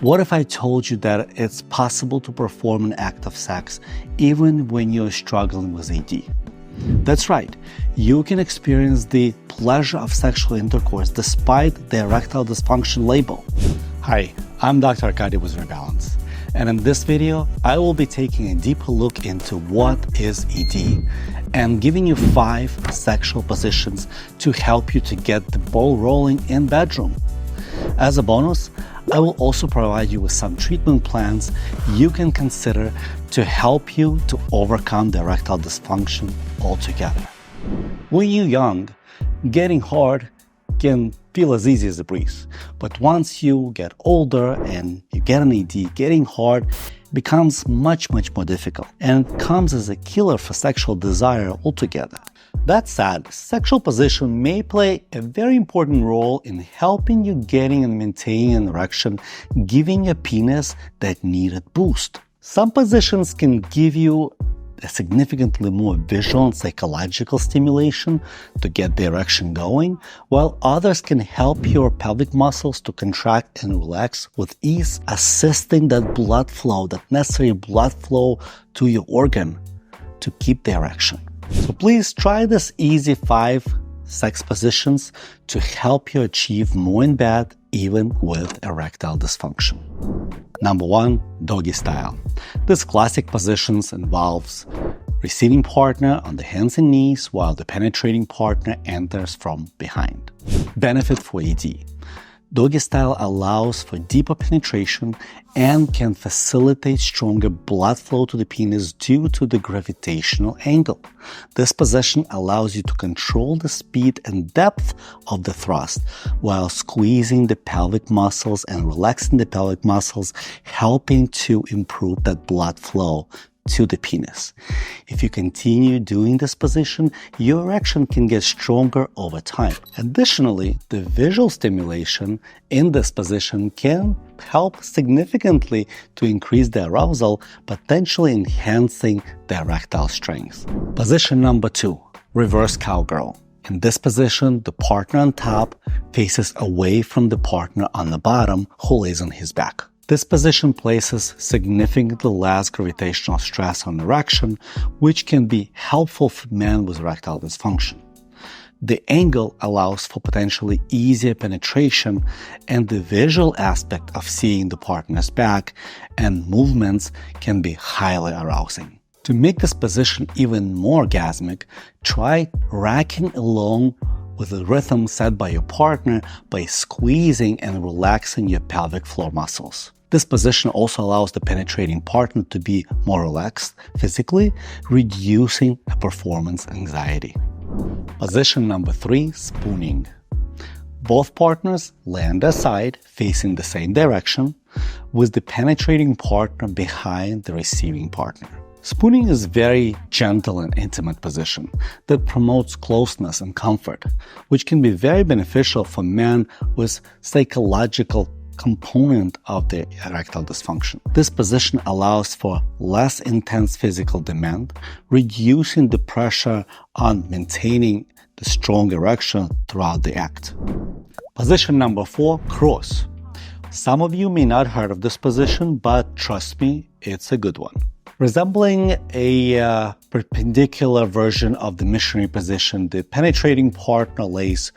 What if I told you that it's possible to perform an act of sex even when you're struggling with ED? That's right, you can experience the pleasure of sexual intercourse despite the erectile dysfunction label. Hi, I'm Dr. Arkady with ReBalance, and in this video, I will be taking a deeper look into what is ED and giving you 5 sexual positions to help you to get the ball rolling in bedroom. As a bonus, I will also provide you with some treatment plans you can consider to help you to overcome the erectile dysfunction altogether. When you're young, getting hard can feel as easy as a breeze. But once you get older and you get an ED, getting hard becomes much more difficult and comes as a killer for sexual desire altogether. That said, sexual position may play a very important role in helping you getting and maintaining an erection, giving your penis that needed boost. Some positions can give you a significantly more visual and psychological stimulation to get the erection going, while others can help your pelvic muscles to contract and relax with ease, assisting that blood flow, that necessary blood flow to your organ to keep the erection. So please try this easy 5 sex positions to help you achieve more in bed even with erectile dysfunction. Number 1, doggy style. This classic position involves receiving partner on the hands and knees while the penetrating partner enters from behind. Benefit for ED. Doggy style allows for deeper penetration and can facilitate stronger blood flow to the penis due to the gravitational angle. This position allows you to control the speed and depth of the thrust while squeezing the pelvic muscles and relaxing the pelvic muscles, helping to improve that blood flow to the penis. If you continue doing this position, your erection can get stronger over time. Additionally, the visual stimulation in this position can help significantly to increase the arousal, potentially enhancing the erectile strength. Position number 2, reverse cowgirl. In this position, the partner on top faces away from the partner on the bottom who lays on his back. This position places significantly less gravitational stress on erection, which can be helpful for men with erectile dysfunction. The angle allows for potentially easier penetration, and the visual aspect of seeing the partner's back and movements can be highly arousing. To make this position even more orgasmic, try racking along with a rhythm set by your partner by squeezing and relaxing your pelvic floor muscles. This position also allows the penetrating partner to be more relaxed physically, reducing performance anxiety. Position number 3, spooning. Both partners lay on their side, facing the same direction, with the penetrating partner behind the receiving partner. Spooning is a very gentle and intimate position that promotes closeness and comfort, which can be very beneficial for men with psychological component of the erectile dysfunction. This position allows for less intense physical demand, reducing the pressure on maintaining the strong erection throughout the act. Position number 4, cross. Some of you may not have heard of this position, but trust me, it's a good one. Resembling a perpendicular version of the missionary position, the penetrating partner lays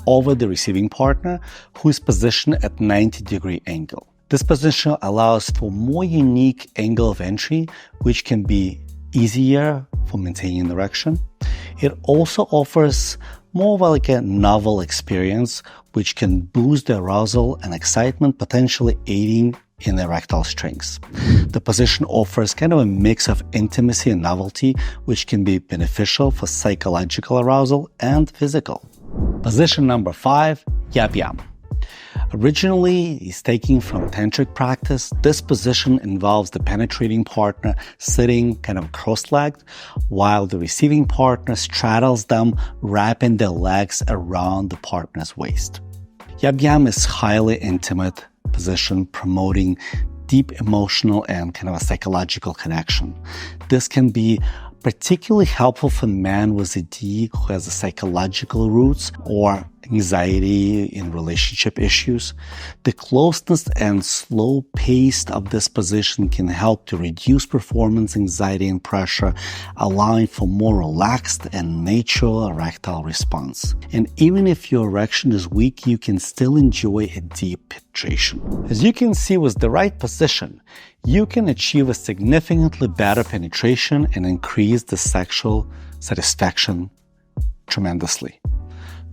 over the receiving partner, who is positioned at 90-degree angle. This position allows for more unique angle of entry, which can be easier for maintaining an erection. It also offers more of like a novel experience, which can boost the arousal and excitement, potentially aiding in erectile strength. The position offers kind of a mix of intimacy and novelty, which can be beneficial for psychological arousal and physical. Position number 5, yap yam. Originally, is taken from tantric practice. This position involves the penetrating partner sitting kind of cross-legged, while the receiving partner straddles them, wrapping their legs around the partner's waist. Yap yam is highly intimate position, promoting deep emotional and kind of a psychological connection. This can be particularly helpful for men with ED who has psychological roots or anxiety in relationship issues. The closeness and slow pace of this position can help to reduce performance anxiety and pressure, allowing for more relaxed and natural erectile response. And even if your erection is weak, you can still enjoy a deep penetration. As you can see, with the right position, you can achieve a significantly better penetration and increase the sexual satisfaction tremendously.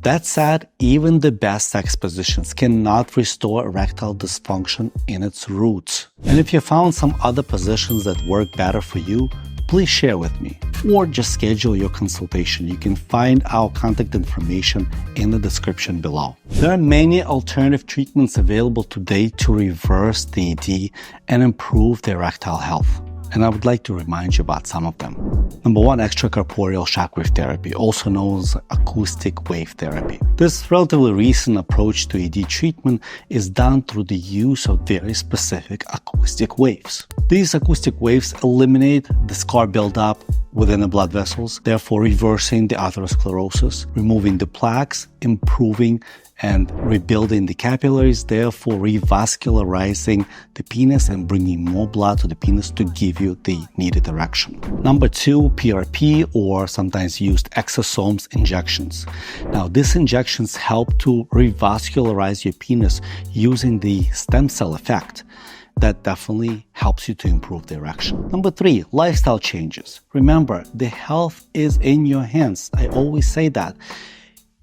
That said, even the best sex positions cannot restore erectile dysfunction in its roots. And if you found some other positions that work better for you, please share with me or just schedule your consultation. You can find our contact information in the description below. There are many alternative treatments available today to reverse the ED and improve the erectile health. And I would like to remind you about some of them. Number one, extracorporeal shockwave therapy, also known as acoustic wave therapy. This relatively recent approach to ED treatment is done through the use of very specific acoustic waves. These acoustic waves eliminate the scar buildup within the blood vessels, therefore reversing the atherosclerosis, removing the plaques, improving and rebuilding the capillaries, therefore revascularizing the penis and bringing more blood to the penis to give you the needed erection. Number two, PRP, or sometimes used exosomes injections. Now, these injections help to revascularize your penis using the stem cell effect. That definitely helps you to improve the erection. Number three, lifestyle changes. Remember, the health is in your hands. I always say that.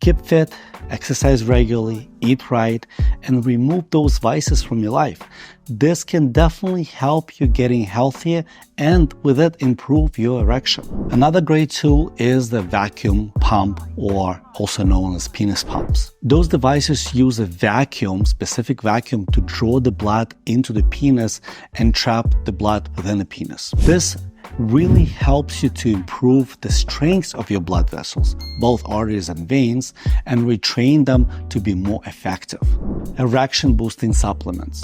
Keep fit, exercise regularly, eat right, and remove those vices from your life. This can definitely help you getting healthier and with it improve your erection. Another great tool is the vacuum pump, or also known as penis pumps. Those devices use a specific vacuum to draw the blood into the penis and trap the blood within the penis. This really helps you to improve the strength of your blood vessels, both arteries and veins, and retrain them to be more effective. Erection boosting supplements.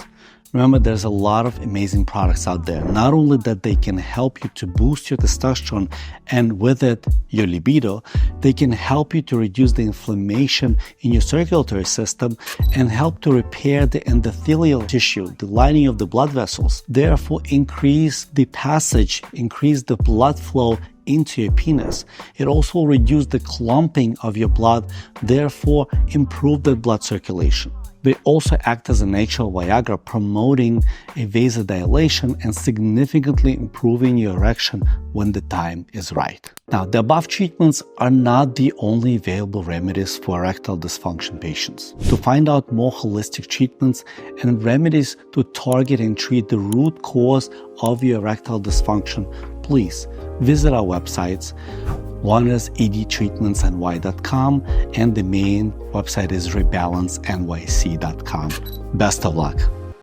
Remember, there's a lot of amazing products out there. Not only that they can help you to boost your testosterone and with it your libido, they can help you to reduce the inflammation in your circulatory system and help to repair the endothelial tissue, the lining of the blood vessels. Therefore, increase the passage, increase the blood flow into your penis. It also reduces the clumping of your blood, therefore improve the blood circulation. They also act as a natural Viagra, promoting a vasodilation and significantly improving your erection when the time is right. Now, the above treatments are not the only available remedies for erectile dysfunction patients. To find out more holistic treatments and remedies to target and treat the root cause of your erectile dysfunction, please visit our websites. One is edtreatmentsny.com, and the main website is ReBalance NYC.com. Best of luck.